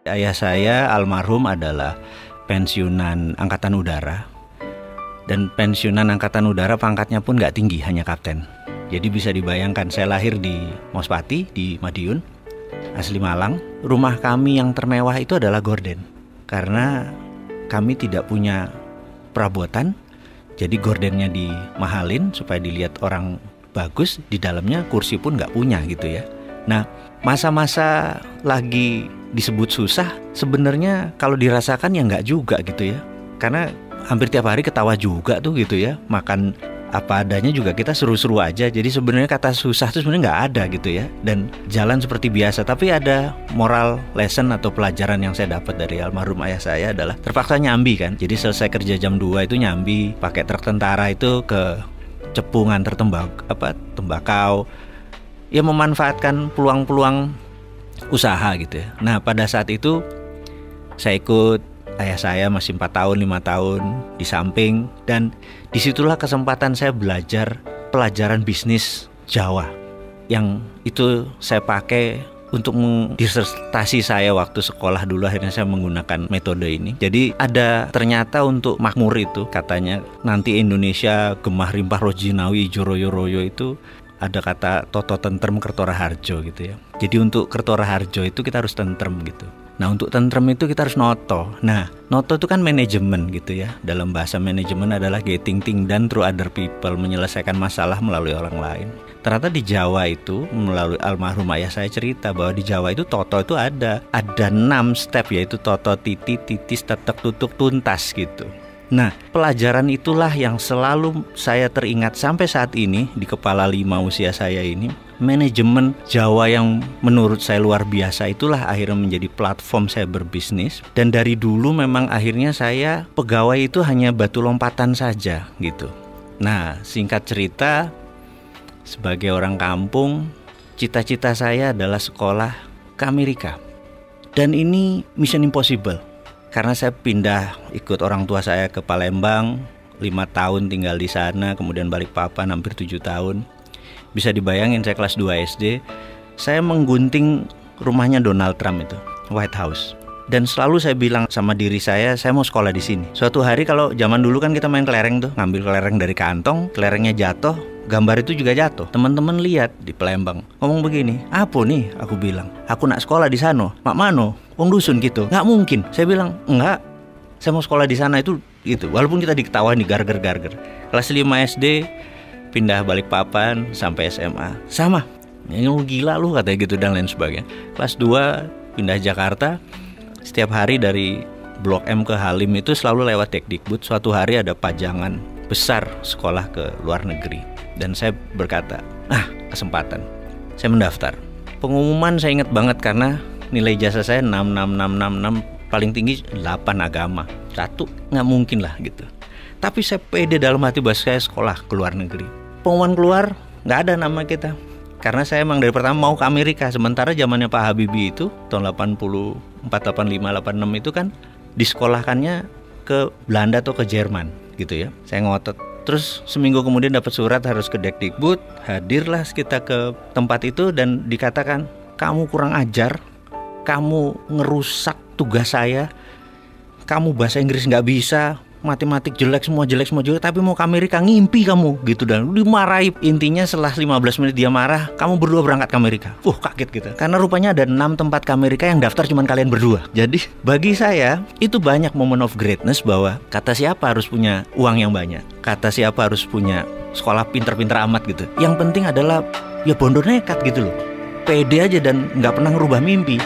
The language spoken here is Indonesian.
Ayah saya almarhum adalah pensiunan Angkatan Udara. Dan pensiunan Angkatan Udara pangkatnya pun nggak tinggi, hanya kapten. Jadi bisa dibayangkan, saya lahir di Mospati, di Madiun, asli Malang. Rumah kami yang termewah itu adalah gorden. Karena kami tidak punya perabotan, jadi gordennya dimahalin supaya dilihat orang bagus. Di dalamnya kursi pun nggak punya gitu ya. Nah, masa-masa lagi disebut susah, sebenarnya kalau dirasakan ya nggak juga gitu ya. Karena hampir tiap hari ketawa juga tuh gitu ya. Makan apa adanya juga kita seru-seru aja. Jadi sebenarnya kata susah itu sebenarnya nggak ada gitu ya. Dan jalan seperti biasa. Tapi ada moral lesson atau pelajaran yang saya dapat dari almarhum ayah saya adalah terpaksa nyambi kan. Jadi selesai kerja jam 2 itu nyambi pakai truk tentara itu ke Cepu nganter tembakau. Ya memanfaatkan peluang-peluang usaha gitu ya. Nah pada saat itu saya ikut ayah saya masih 4 tahun, 5 tahun di samping. Dan disitulah kesempatan saya belajar pelajaran bisnis Jawa. Yang itu saya pakai untuk disertasi saya waktu sekolah dulu. Akhirnya saya menggunakan metode ini. Jadi ada ternyata untuk makmur itu, katanya nanti Indonesia gemah rimpah rojinawi joroyo royo itu ada kata toto tentrem kertora harjo gitu ya. Jadi untuk kertora harjo itu kita harus tentrem gitu. Nah untuk tentrem itu kita harus noto. Nah noto itu kan manajemen gitu ya. Dalam bahasa manajemen adalah getting things done through other people, menyelesaikan masalah melalui orang lain. Ternyata di Jawa itu melalui almarhum ayah saya cerita bahwa di Jawa itu toto itu ada 6 step, yaitu toto, titi, titis, tetek, tutuk, tuntas gitu. Nah pelajaran itulah yang selalu saya teringat sampai saat ini di kepala 5 usia saya ini. Manajemen Jawa yang menurut saya luar biasa itulah akhirnya menjadi platform saya berbisnis. Dan dari dulu memang akhirnya saya pegawai itu hanya batu lompatan saja gitu. Nah singkat cerita, sebagai orang kampung, cita-cita saya adalah sekolah ke Amerika. Dan ini mission impossible. Karena saya pindah ikut orang tua saya ke Palembang, 5 tahun tinggal di sana, kemudian Balikpapan hampir 7 tahun. Bisa dibayangin saya kelas 2 SD, saya menggunting rumahnya Donald Trump itu, White House. Dan selalu saya bilang sama diri saya mau sekolah di sini. Suatu hari kalau zaman dulu kan kita main kelereng tuh, ngambil kelereng dari kantong, kelerengnya jatuh, gambar itu juga jatuh. Teman-teman lihat di Palembang, ngomong begini, apa nih? Aku bilang, aku nak sekolah di sana. Mak mano? Wong dusun gitu. Nggak mungkin. Saya bilang, enggak. Saya mau sekolah di sana itu gitu. Walaupun kita diketawain di garger-garger. Kelas 5 SD pindah Balikpapan sampai SMA. Sama. Ini lu gila lu katanya gitu dan lain sebagainya. Kelas 2 pindah Jakarta. Setiap hari dari Blok M ke Halim itu selalu lewat Dekdikbud. Suatu hari ada pajangan besar sekolah ke luar negeri. Dan saya berkata, kesempatan. Saya mendaftar. Pengumuman saya ingat banget karena nilai ijazah saya 6, paling tinggi 8 agama. 1 nggak mungkin lah gitu. Tapi saya pede dalam hati bahwa saya sekolah ke luar negeri. Pengumuman keluar, nggak ada nama kita. Karena saya emang dari pertama mau ke Amerika. Sementara zamannya Pak Habibie itu tahun 84, 85, 86 itu kan disekolahkannya ke Belanda atau ke Jerman gitu ya. Saya ngotot. Terus seminggu kemudian dapat surat harus ke Dekdikbud. Hadirlah kita ke tempat itu dan dikatakan, kamu kurang ajar, kamu ngerusak tugas saya, kamu bahasa Inggris nggak bisa, matematik jelek semua, tapi mau ke Amerika, ngimpi kamu gitu. Dan dimarahi. Intinya setelah 15 menit dia marah, kamu berdua berangkat ke Amerika. Kaget gitu. Karena rupanya ada 6 tempat ke Amerika yang daftar cuma kalian berdua. Jadi bagi saya itu banyak moment of greatness bahwa kata siapa harus punya uang yang banyak, kata siapa harus punya sekolah pinter-pinter amat gitu. Yang penting adalah ya bondo nekat gitu loh. Pede aja dan nggak pernah ngerubah mimpi.